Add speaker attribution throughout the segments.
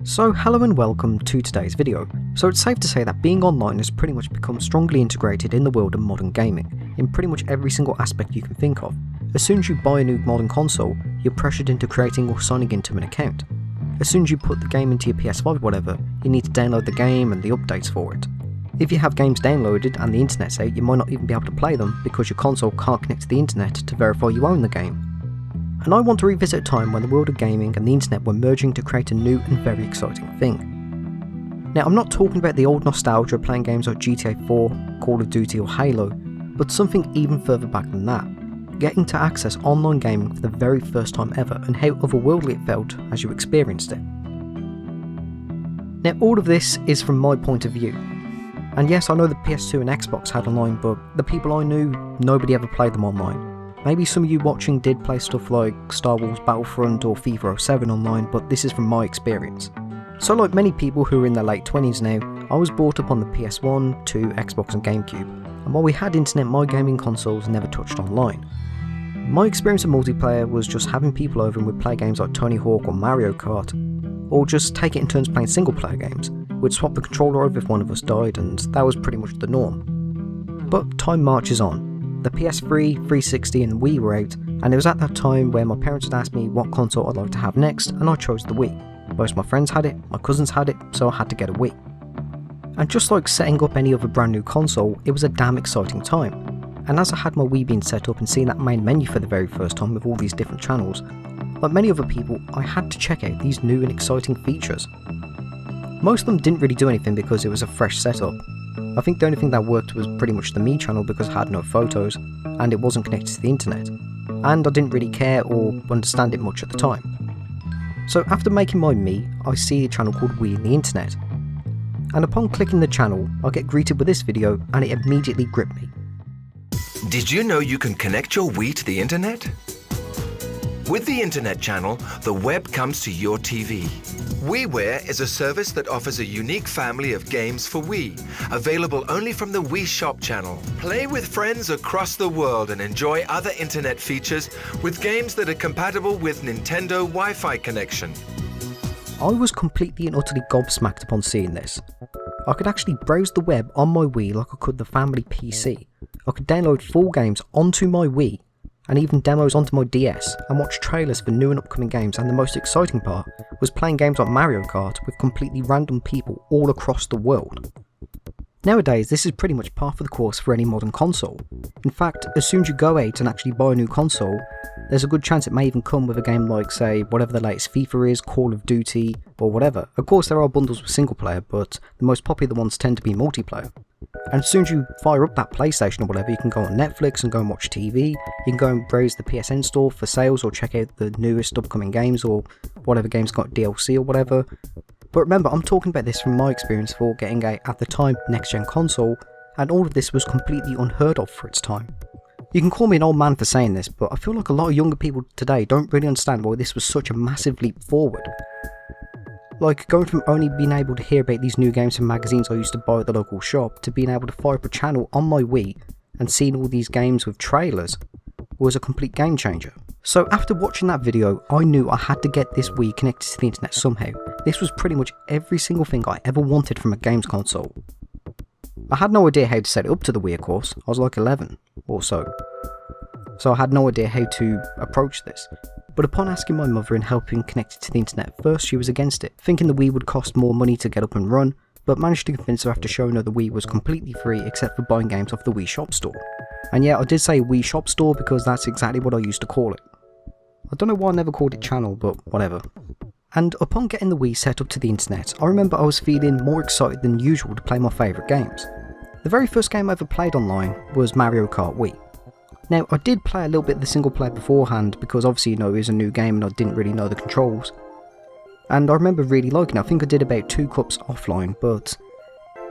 Speaker 1: So hello and welcome to today's video. So it's safe to say that being online has pretty much become strongly integrated in the world of modern gaming, in pretty much every single aspect you can think of. As soon as you buy a new modern console, you're pressured into creating or signing into an account. As soon as you put the game into your PS5 or whatever, you need to download the game and the updates for it. If you have games downloaded and the internet's out, you might not even be able to play them because your console can't connect to the internet to verify you own the game. And I want to revisit a time when the world of gaming and the internet were merging to create a new and very exciting thing. Now I'm not talking about the old nostalgia of playing games like GTA 4, Call of Duty or Halo, but something even further back than that, getting to access online gaming for the very first time ever and how otherworldly it felt as you experienced it. Now all of this is from my point of view. And yes, I know the PS2 and Xbox had online, but the people I knew, nobody ever played them online. Maybe some of you watching did play stuff like Star Wars Battlefront or FIFA 07 online, but this is from my experience. So like many people who are in their late 20s now, I was brought up on the PS1, 2, Xbox and GameCube, and while we had internet, my gaming consoles never touched online. My experience of multiplayer was just having people over and we'd play games like Tony Hawk or Mario Kart, or just take it in turns playing single player games. We'd swap the controller over if one of us died, and that was pretty much the norm. But time marches on. The PS3, 360 and Wii were out, and it was at that time where my parents had asked me what console I'd like to have next, and I chose the Wii. Most of my friends had it, my cousins had it, so I had to get a Wii. And just like setting up any other brand new console, it was a damn exciting time. And as I had my Wii being set up and seeing that main menu for the very first time with all these different channels, like many other people, I had to check out these new and exciting features. Most of them didn't really do anything because it was a fresh setup. I think the only thing that worked was pretty much the Me channel because I had no photos and it wasn't connected to the internet, and I didn't really care or understand it much at the time. So after making my Me, I see a channel called Wii in the internet, and upon clicking the channel I get greeted with this video and it immediately gripped me.
Speaker 2: Did you know you can connect your Wii to the internet? With the internet channel, the web comes to your TV. WiiWare is a service that offers a unique family of games for Wii, available only from the Wii Shop channel. Play with friends across the world and enjoy other internet features with games that are compatible with Nintendo Wi-Fi connection.
Speaker 1: I was completely and utterly gobsmacked upon seeing this. I could actually browse the web on my Wii like I could the family PC. I could download full games onto my Wii, and even demos onto my DS, and watch trailers for new and upcoming games, and the most exciting part was playing games like Mario Kart with completely random people all across the world. Nowadays this is pretty much par for the course for any modern console. In fact, as soon as you go out and actually buy a new console, there's a good chance it may even come with a game like, say, whatever the latest FIFA is, Call of Duty, or whatever. Of course there are bundles with single player, but the most popular ones tend to be multiplayer. And as soon as you fire up that PlayStation or whatever, you can go on Netflix and go and watch TV, you can go and browse the PSN store for sales or check out the newest upcoming games or whatever game's got DLC or whatever. But remember, I'm talking about this from my experience for getting a, at the time, next-gen console, and all of this was completely unheard of for its time. You can call me an old man for saying this, but I feel like a lot of younger people today don't really understand why this was such a massive leap forward. Like, going from only being able to hear about these new games from magazines I used to buy at the local shop, to being able to fire up a channel on my Wii and seeing all these games with trailers was a complete game changer. So after watching that video, I knew I had to get this Wii connected to the internet somehow. This was pretty much every single thing I ever wanted from a games console. I had no idea how to set it up to the Wii, of course. I was like 11 or so I had no idea how to approach this. But upon asking my mother and helping connect it to the internet at first, she was against it, thinking the Wii would cost more money to get up and run, but managed to convince her after showing her the Wii was completely free except for buying games off the Wii Shop store. And yeah, I did say Wii Shop store because that's exactly what I used to call it. I don't know why I never called it channel, but whatever. And upon getting the Wii set up to the internet, I remember I was feeling more excited than usual to play my favourite games. The very first game I ever played online was Mario Kart Wii. Now, I did play a little bit of the single player beforehand because obviously, you know, it was a new game and I didn't really know the controls. And I remember really liking it. I think I did about 2 cups offline, but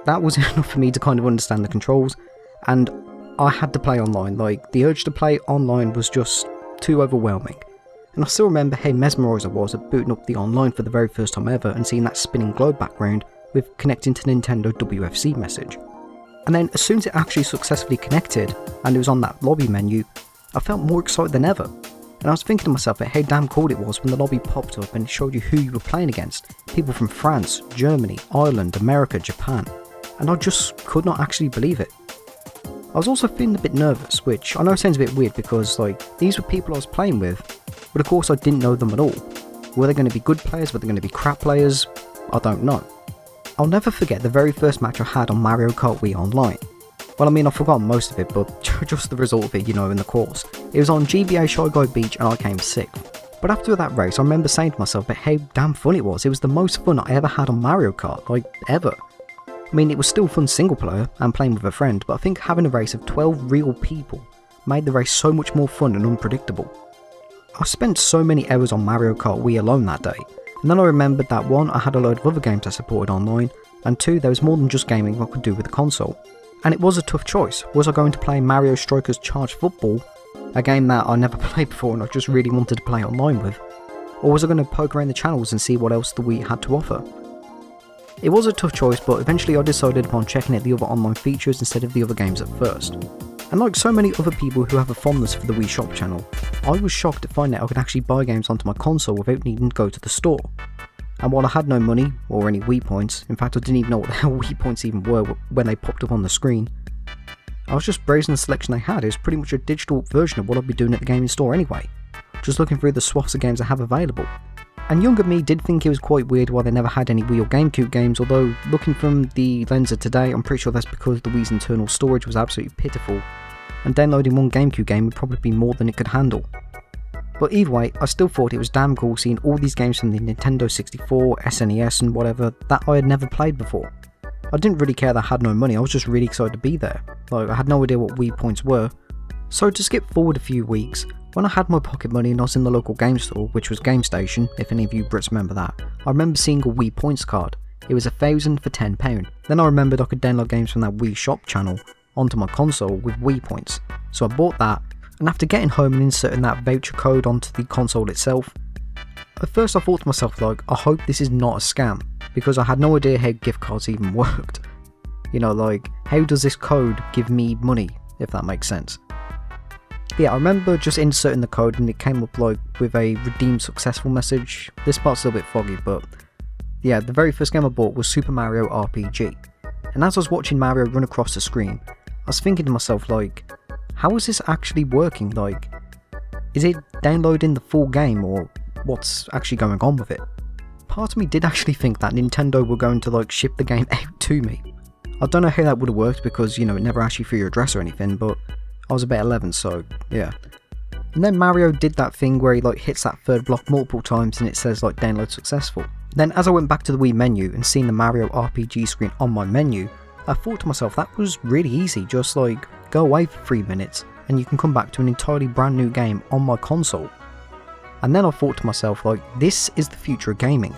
Speaker 1: that was enough for me to kind of understand the controls, and I had to play online. Like, the urge to play online was just too overwhelming. And I still remember how mesmerised I was at booting up the online for the very first time ever and seeing that spinning globe background with connecting to the Nintendo WFC message. And then as soon as it actually successfully connected and it was on that lobby menu, I felt more excited than ever. And I was thinking to myself that how damn cool it was when the lobby popped up and it showed you who you were playing against. People from France, Germany, Ireland, America, Japan. And I just could not actually believe it. I was also feeling a bit nervous, which I know sounds a bit weird because these were people I was playing with, but of course I didn't know them at all. Were they going to be good players? Were they going to be crap players? I don't know. I'll never forget the very first match I had on Mario Kart Wii Online. Well, I mean, I've forgotten most of it, but just the result of it, in the course. It was on GBA Shy Guy Beach and I came 6th. But after that race, I remember saying to myself that how damn fun it was. It was the most fun I ever had on Mario Kart, ever. I mean, it was still fun single player and playing with a friend, but I think having a race of 12 real people made the race so much more fun and unpredictable. I spent so many hours on Mario Kart Wii alone that day, and then I remembered that 1, I had a load of other games I supported online, and 2, there was more than just gaming I could do with the console. And it was a tough choice. Was I going to play Mario Strikers Charge Football, a game that I never played before and I just really wanted to play online with? Or was I going to poke around the channels and see what else the Wii had to offer? It was a tough choice, but eventually I decided upon checking out the other online features instead of the other games at first. And like so many other people who have a fondness for the Wii Shop channel, I was shocked to find out I could actually buy games onto my console without needing to go to the store. And while I had no money, or any Wii points, in fact I didn't even know what the hell Wii points even were when they popped up on the screen, I was just browsing the selection they had. It was pretty much a digital version of what I'd be doing at the gaming store anyway, just looking through the swaths of games I have available. And younger me did think it was quite weird why they never had any Wii or GameCube games, although looking from the lens of today, I'm pretty sure that's because the Wii's internal storage was absolutely pitiful, and downloading one GameCube game would probably be more than it could handle. But either way, I still thought it was damn cool seeing all these games from the Nintendo 64, SNES and whatever that I had never played before. I didn't really care that I had no money, I was just really excited to be there. I had no idea what Wii points were. So to skip forward a few weeks, when I had my pocket money and I was in the local game store, which was Game Station, if any of you Brits remember that, I remember seeing a Wii points card. It was £1,000 for £10. Then I remembered I could download games from that Wii Shop channel onto my console with Wii points. So I bought that, and after getting home and inserting that voucher code onto the console itself, at first I thought to myself I hope this is not a scam, because I had no idea how gift cards even worked. How does this code give me money, if that makes sense? Yeah, I remember just inserting the code and it came up with a redeem successful message. This part's a little bit foggy, but yeah, the very first game I bought was Super Mario RPG. And as I was watching Mario run across the screen, I was thinking to myself how is this actually working? Is it downloading the full game or what's actually going on with it? Part of me did actually think that Nintendo were going to ship the game out to me. I don't know how that would have worked because, it never asked you for your address or anything, but I was about 11, so yeah. And then Mario did that thing where he hits that third block multiple times and it says download successful. Then as I went back to the Wii menu and seen the Mario RPG screen on my menu, I thought to myself that was really easy, just go away for 3 minutes and you can come back to an entirely brand new game on my console. And then I thought to myself this is the future of gaming.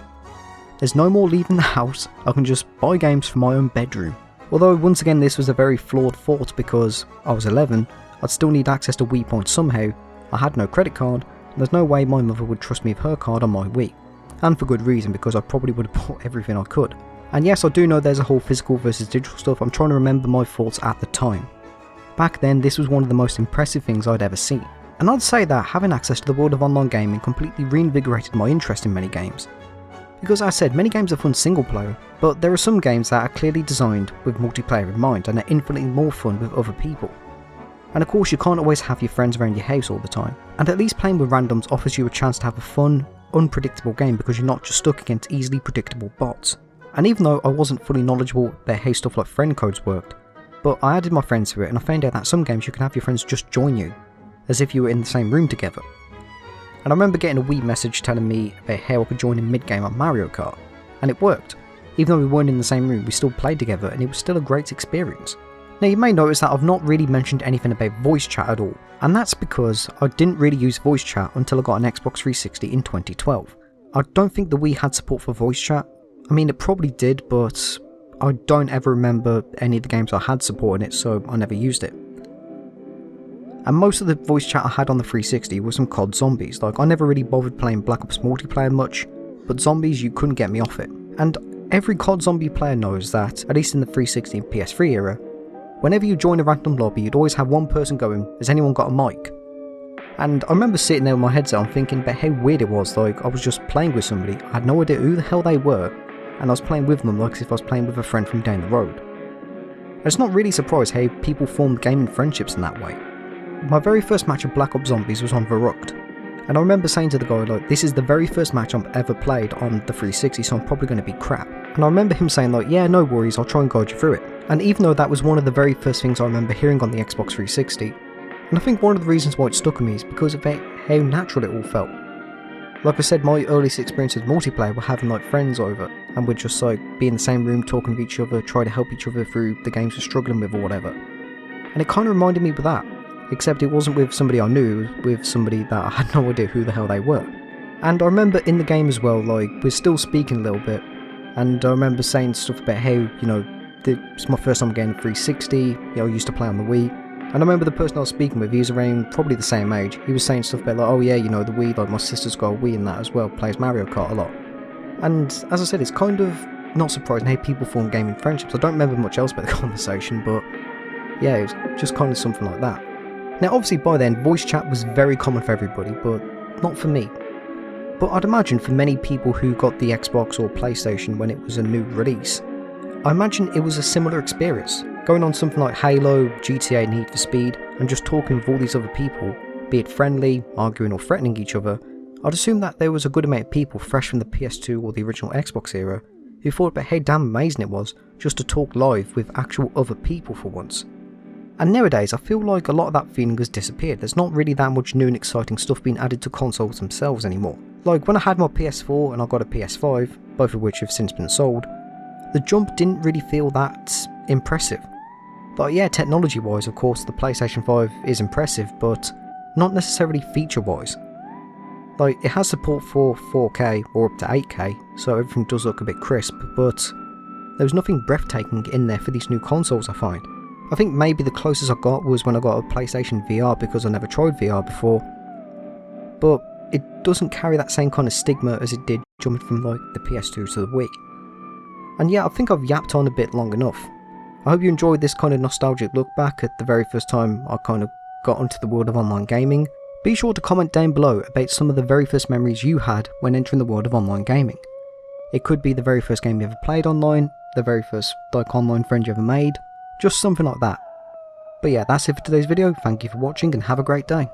Speaker 1: There's no more leaving the house, I can just buy games from my own bedroom. Although once again this was a very flawed thought because I was 11, I'd still need access to Wii points somehow, I had no credit card, and there's no way my mother would trust me with her card on my Wii. And for good reason, because I probably would have bought everything I could. And yes, I do know there's a whole physical versus digital stuff, I'm trying to remember my thoughts at the time. Back then this was one of the most impressive things I'd ever seen. And I'd say that having access to the world of online gaming completely reinvigorated my interest in many games. Because as I said, many games are fun single player, but there are some games that are clearly designed with multiplayer in mind and are infinitely more fun with other people. And of course you can't always have your friends around your house all the time, and at least playing with randoms offers you a chance to have a fun, unpredictable game because you're not just stuck against easily predictable bots. And even though I wasn't fully knowledgeable about how stuff like friend codes worked, but I added my friends to it and I found out that some games you can have your friends just join you, as if you were in the same room together. And I remember getting a Wii message telling me about how I could join in mid-game on Mario Kart, and it worked. Even though we weren't in the same room, we still played together and it was still a great experience. Now you may notice that I've not really mentioned anything about voice chat at all, and that's because I didn't really use voice chat until I got an Xbox 360 in 2012. I don't think the Wii had support for voice chat. I mean it probably did, but I don't ever remember any of the games I had supporting it, so I never used it. And most of the voice chat I had on the 360 was some COD Zombies. I never really bothered playing Black Ops multiplayer much, but Zombies you couldn't get me off it. And every COD Zombie player knows that, at least in the 360 and PS3 era, whenever you join a random lobby you'd always have one person going, has anyone got a mic? And I remember sitting there with my headset on thinking about how weird it was, like I was just playing with somebody, I had no idea who the hell they were, and I was playing with them like as if I was playing with a friend from down the road. And it's not really surprised how people formed gaming friendships in that way. My very first match of Black Ops Zombies was on Verrucht, and I remember saying to the guy, like, this is the very first match I've ever played on the 360, so I'm probably going to be crap. And I remember him saying, like, yeah, no worries, I'll try and guide you through it. And even though that was one of the very first things I remember hearing on the Xbox 360, and I think one of the reasons why it stuck with me is because of how natural it all felt. Like I said, my earliest experience with multiplayer were having like friends over, and we'd just like be in the same room talking to each other, try to help each other through the games we're struggling with or whatever. And it kind of reminded me of that, except it wasn't with somebody I knew, it was with somebody that I had no idea who the hell they were. And I remember in the game as well, like, we're still speaking a little bit, and I remember saying stuff about how, you know, it's my first time getting a 360, you know, I used to play on the Wii. And I remember the person I was speaking with, he was around probably the same age. He was saying stuff about like, oh yeah, you know, the Wii, like my sister's got a Wii and that as well, plays Mario Kart a lot. And as I said, it's kind of not surprising how people form gaming friendships. I don't remember much else about the conversation, but yeah, it was just kind of something like that. Now obviously by then, voice chat was very common for everybody, but not for me. But I'd imagine for many people who got the Xbox or PlayStation when it was a new release, I imagine it was a similar experience. Going on something like Halo, GTA, Need for Speed, and just talking with all these other people, be it friendly, arguing or threatening each other, I'd assume that there was a good amount of people fresh from the PS2 or the original Xbox era who thought about how damn amazing it was just to talk live with actual other people for once. And nowadays I feel like a lot of that feeling has disappeared. There's not really that much new and exciting stuff being added to consoles themselves anymore. Like when I had my PS4 and I got a PS5, both of which have since been sold, the jump didn't really feel that impressive. Like yeah, technology wise of course the PlayStation 5 is impressive, but not necessarily feature wise. Like it has support for 4K or up to 8K, so everything does look a bit crisp, but there was nothing breathtaking in there for these new consoles I find. I think maybe the closest I got was when I got a PlayStation VR because I never tried VR before, but it doesn't carry that same kind of stigma as it did jumping from like the PS2 to the Wii. And yeah, I think I've yapped on a bit long enough. I hope you enjoyed this kind of nostalgic look back at the very first time I kind of got into the world of online gaming. Be sure to comment down below about some of the very first memories you had when entering the world of online gaming. It could be the very first game you ever played online, the very first like online friend you ever made, just something like that. But yeah, that's it for today's video, thank you for watching and have a great day.